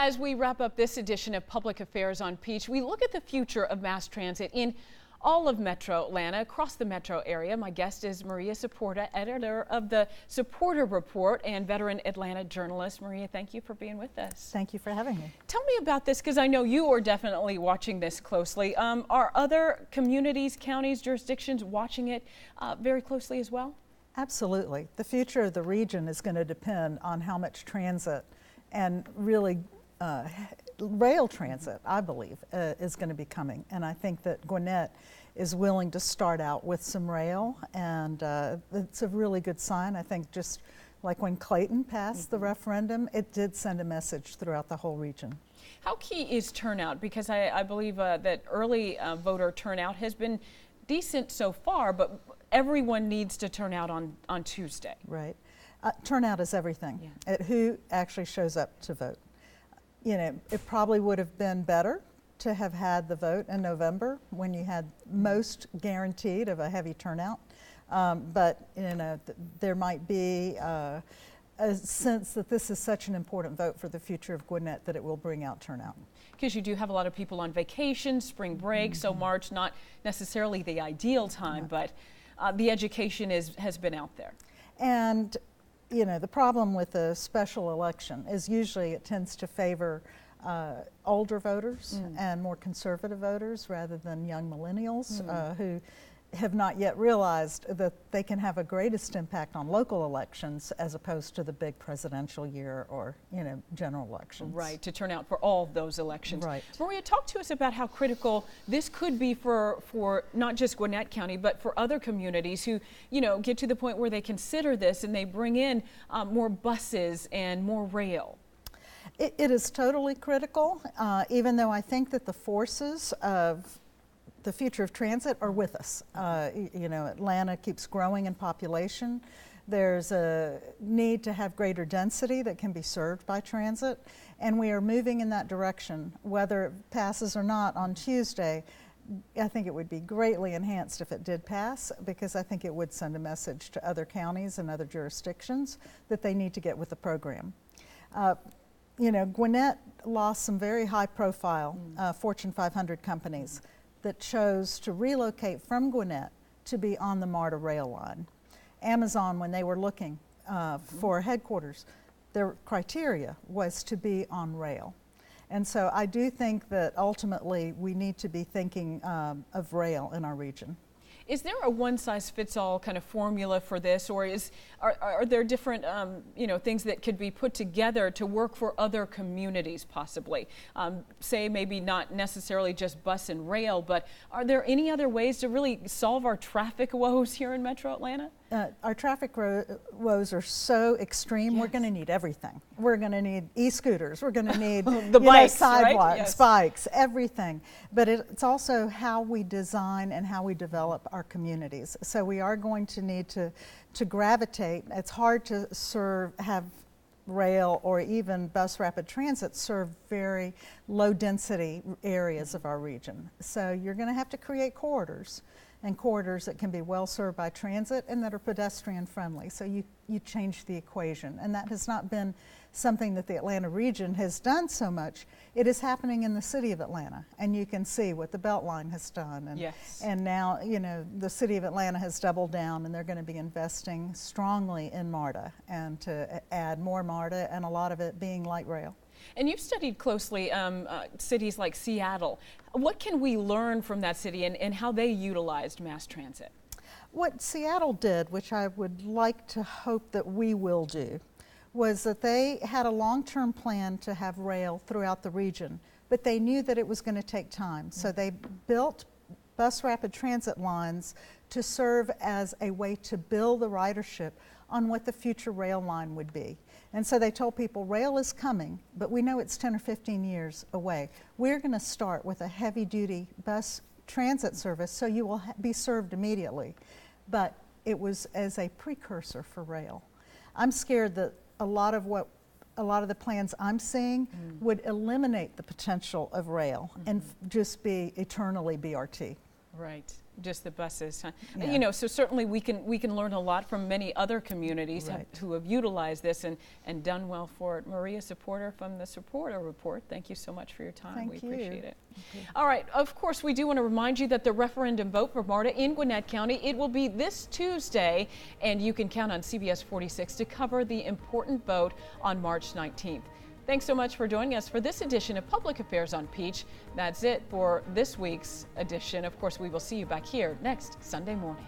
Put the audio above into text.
As we wrap up this edition of Public Affairs on Peach, we look at the future of mass transit in all of Metro Atlanta, across the metro area. My guest is Maria Saporta, editor of the Supporter Report and veteran Atlanta journalist. Maria, thank you for being with us. Thank you for having me. Tell me about this, because I know you are definitely watching this closely. Are other communities, counties, jurisdictions watching it very closely as well? Absolutely. The future of the region is going to depend on how much transit and really rail transit, I believe, is going to be coming. And I think that Gwinnett is willing to start out with some rail, and it's a really good sign. I think just like when Clayton passed the referendum, it did send a message throughout the whole region. How key is turnout? Because I believe that early voter turnout has been decent so far, but everyone needs to turn out on Tuesday. Right. Turnout is everything. Yeah. Who actually shows up to vote. You know, it probably would have been better to have had the vote in November when you had most guaranteed of a heavy turnout. But, you know, there might be a sense that this is such an important vote for the future of Gwinnett that it will bring out turnout. Because you do have a lot of people on vacation, spring break, so March not necessarily the ideal time, but the education has been out there. And you know, the problem with a special election is usually it tends to favor older voters and more conservative voters rather than young millennials who have not yet realized that they can have a greatest impact on local elections as opposed to the big presidential year or, you know, general elections. Right, to turn out for all of those elections. Right. Maria, talk to us about how critical this could be for not just Gwinnett County, but for other communities who, you know, get to the point where they consider this and they bring in more buses and more rail. It is totally critical, even though I think that the forces of the future of transit are with us. You know, Atlanta keeps growing in population. There's a need to have greater density that can be served by transit, and we are moving in that direction. Whether it passes or not on Tuesday, I think it would be greatly enhanced if it did pass, because I think it would send a message to other counties and other jurisdictions that they need to get with the program. You know, Gwinnett lost some very high-profile Fortune 500 companies that chose to relocate from Gwinnett to be on the Marta rail line. Amazon, when they were looking for headquarters, their criteria was to be on rail. And so I do think that ultimately we need to be thinking of rail in our region. Is there a one-size-fits-all kind of formula for this, or are there different you know, things that could be put together to work for other communities possibly? Say maybe not necessarily just bus and rail, but are there any other ways to really solve our traffic woes here in Metro Atlanta? Our traffic woes are so extreme. Yes. We're going to need everything. We're going to need e-scooters. We're going to need the bikes, sidewalks, right? Yes. bikes, everything. But it's also how we design and how we develop our communities. So we are going to need to gravitate. It's hard to have rail or even bus rapid transit serve very low density areas of our region. So you're going to have to create corridors, and corridors that can be well served by transit and that are pedestrian friendly. So you change the equation, and that has not been something that the Atlanta region has done so much. It is happening in the city of Atlanta, and you can see what the Beltline has done. And, yes. And now, you know, the city of Atlanta has doubled down, and they're going to be investing strongly in Marta and to add more Marta, and a lot of it being light rail. And you've studied closely cities like Seattle. What can we learn from that city and how they utilized mass transit? What Seattle did, which I would like to hope that we will do, was that they had a long-term plan to have rail throughout the region, but they knew that it was going to take time. So they built bus rapid transit lines to serve as a way to build the ridership on what the future rail line would be. And so they told people, rail is coming, but we know it's 10 or 15 years away. We're going to start with a heavy-duty bus transit service, so you will be served immediately. But it was as a precursor for rail. I'm scared that a lot of the plans I'm seeing would eliminate the potential of rail and just be eternally BRT. Right. Just the buses, huh? Yeah. You know, so certainly we can learn a lot from many other communities Right. who have utilized this and done well for it. Maria Supporter from the Supporter Report, thank you so much for your time. Thank we you. appreciate it. Okay. All right, of course, we do want to remind you that the referendum vote for Marta in Gwinnett County, it will be this Tuesday, and you can count on CBS 46 to cover the important vote on March 19th. Thanks so much for joining us for this edition of Public Affairs on Peach. That's it for this week's edition. Of course, we will see you back here next Sunday morning.